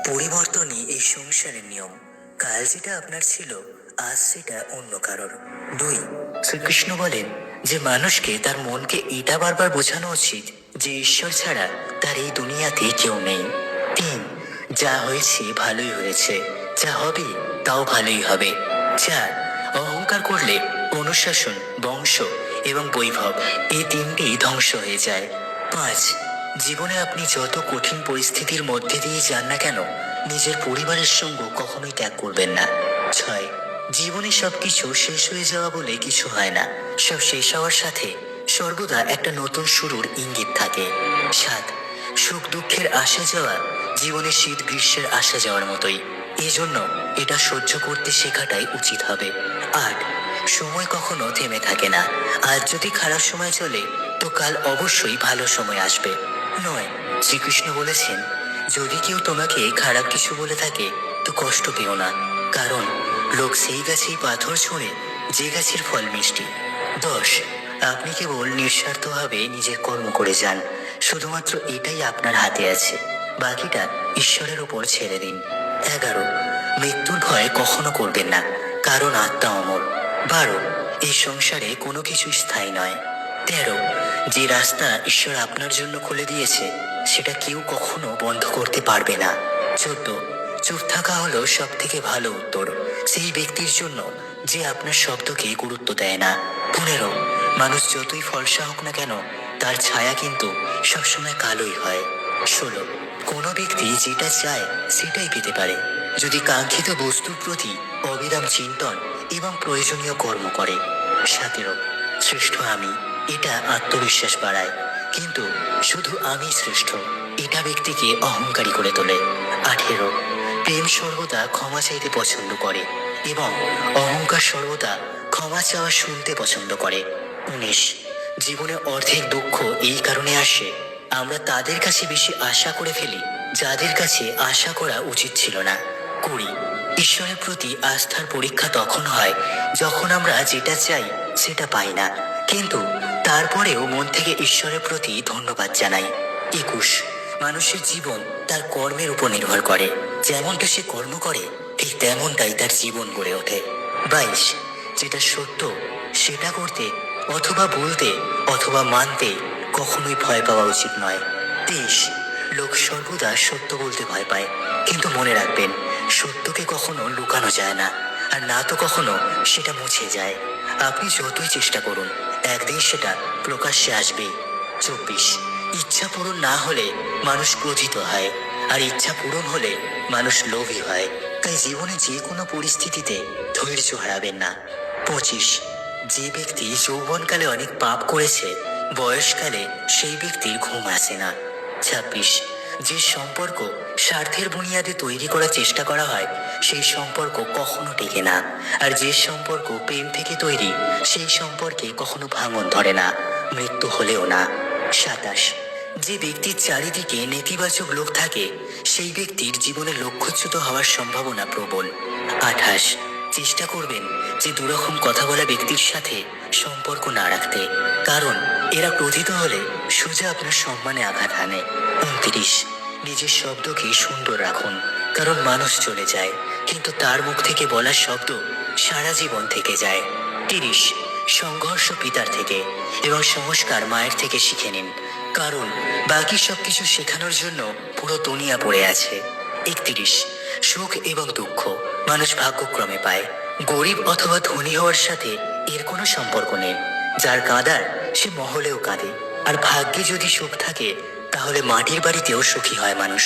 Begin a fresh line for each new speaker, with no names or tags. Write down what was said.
পরিবর্তনই এই সংসারের নিয়ম। কাল যেটা আপনার ছিল, আজ সেটা অন্য কারোর। 2, শ্রীকৃষ্ণ বলেন যে মানুষকে তার মনকে এটা বারবার বোঝানো উচিত যে ঈশ্বর ছাড়া তার এই দুনিয়াতে কেউ নেই। 3, যা হয়েছে ভালোই হয়েছে, যা হবে তাও ভালোই হবে। 4, অহংকার করলে অনুশাসন, বংশ এবং বৈভব এই তিনটেই ধ্বংস হয়ে যায়। 5, জীবনে আপনি যত কঠিন পরিস্থিতির মধ্যে দিয়ে যান না কেন, নিজের পরিবারের সঙ্গ কখনোই ত্যাগ করবেন না। 6, জীবনে সবকিছু শেষ হয়ে যাওয়া বলে কিছু হয় না, সব শেষ হওয়ার সাথে সর্বদা একটা নতুন শুরুর ইঙ্গিত থাকে। 7, সুখ দুঃখের আসা যাওয়া জীবনে শীত গ্রীষ্মের আসা যাওয়ার মতোই, এজন্য এটা সহ্য করতে শেখাটাই উচিত হবে। 8, সময় কখনো থেমে থাকে না, আজ যদি খারাপ সময় চলে তো কাল অবশ্যই ভালো সময় আসবে। 9, শ্রীকৃষ্ণ বলেছেন যদি কেউ তোমাকে খারাপ কিছু বলে থাকে তো কষ্ট পেও না, কারণ লোক সেই গাছেই পাথর ছোঁড়ে যে গাছের ফল মিষ্টি। 10, আপনি কেবল নিঃস্বার্থভাবে নিজের কর্ম করে যান, শুধুমাত্র এটাই আপনার হাতে আছে, বাকিটা ঈশ্বরের উপর ছেড়ে দিন। 11, মৃত্যুর ভয় কখনো করবেন না, কারণ আত্মা অমর। 12, এই সংসারে কোনো কিছু স্থায়ী নয়। 13, যে রাস্তা ঈশ্বর আপনার জন্য খুলে দিয়েছে সেটা কেউ কখনো বন্ধ করতে পারবে না। 14, চুপ থাকা হলো সব থেকে ভালো উত্তর সেই ব্যক্তির জন্য যে আপনার শব্দকে গুরুত্ব দেয় না। 15, মানুষ যতই ফর্সা হোক না কেন তার ছায়া কিন্তু সবসময় কালোই হয়। 16, কোনো ব্যক্তি যেটা চায় সেটাই পেতে পারে যদি কাঙ্ক্ষিত বস্তুর প্রতি অবিরাম চিন্তন এবং প্রয়োজনীয় কর্ম করে। 17, শ্রেষ্ঠ আমি, এটা আত্মবিশ্বাস বাড়ায়, কিন্তু শুধু আমি শ্রেষ্ঠ এটা ব্যক্তিকে অহংকারী করে তোলে। 18, প্রেম সর্বদা ক্ষমা চাইতে পছন্দ করে এবং অহংকার সর্বদা ক্ষমা চাওয়া শুনতে পছন্দ করে। 19, জীবনে অর্ধেক দুঃখ এই কারণে আসে আমরা তাদের কাছে বেশি আশা করে ফেলি যাদের কাছে আশা করা উচিত ছিল না। 20, ঈশ্বরের প্রতি আস্থার পরীক্ষা তখন হয় যখন আমরা যেটা চাই সেটা পাই না, কিন্তু তারপরেও মন থেকে ঈশ্বরের প্রতি ধন্যবাদ জানাই। 21, মানুষের জীবন তার কর্মের উপর নির্ভর করে, যেমনটা সে কর্ম করে ঠিক তেমনটাই তার জীবন গড়ে ওঠে। 22, যেটা সত্য সেটা করতে অথবা বলতে অথবা মানতে কখনোই ভয় পাওয়া উচিত নয়। 23, লোক সর্বদা সত্য বলতে ভয় পায়, কিন্তু মনে রাখবেন সত্যকে কখনো লুকানো যায় না, আর না তো কখনো সেটা মুছে যায়। আপনি যতই চেষ্টা করুন একদিন সেটা প্রকাশ্যে আসবেই। 24, ইচ্ছা পূরণ না হলে মানুষ ক্রোধিত হয়, আর ইচ্ছা পূরণ হলে মানুষ লোভী হয়, তাই জীবনে যে কোনো পরিস্থিতিতে ধৈর্য হারাবেন না। 25, যে ব্যক্তি যৌবনকালে অনেক পাপ করেছে বয়সকালে সেই ব্যক্তির ঘুম আসে না। 26, যে সম্পর্ক স্বার্থের বুনিয়াদে তৈরি করার চেষ্টা করা হয় সেই সম্পর্ক কখনো টেকে না, আর যে সম্পর্ক প্রেম থেকে তৈরি সেই সম্পর্কে কখনো ভাঙন ধরে না, মৃত্যু হলেও না। 27, যে ব্যক্তির চারিদিকে নেতিবাচক লোক থাকে সেই ব্যক্তির জীবনে লক্ষ্যচ্যুত হওয়ার সম্ভাবনা প্রবল। 28, চেষ্টা করবেন যে দুরকম কথা বলা ব্যক্তির সাথে সম্পর্ক না রাখতে, কারণ এরা ক্রোধিত হলে সোজা আপনার সম্মানে আঘাত হানে। 29, নিজের শব্দকে সুন্দর রাখুন, কারণ মানুষ চলে যায় কিন্তু তার মুখ থেকে বলা শব্দ সারা জীবন থেকে যায়। 30, সংঘর্ষ পিতার থেকে এবং সংস্কার মায়ের থেকে শিখে নিন, কারণ বাকি সবকিছু শেখানোর জন্য পুরো দুনিয়া পড়ে আছে। 31, সুখ এবং দুঃখ মানুষ ভাগ্যক্রমে পায়, গরিব অথবা ধনী হওয়ার সাথে এর কোনো সম্পর্ক নেই। যার কাঁদার সে মহলেও কাঁদে, আর ভাগ্যে যদি সুখ থাকে তাহলে মাটির বাড়িতেও সুখী হয় মানুষ।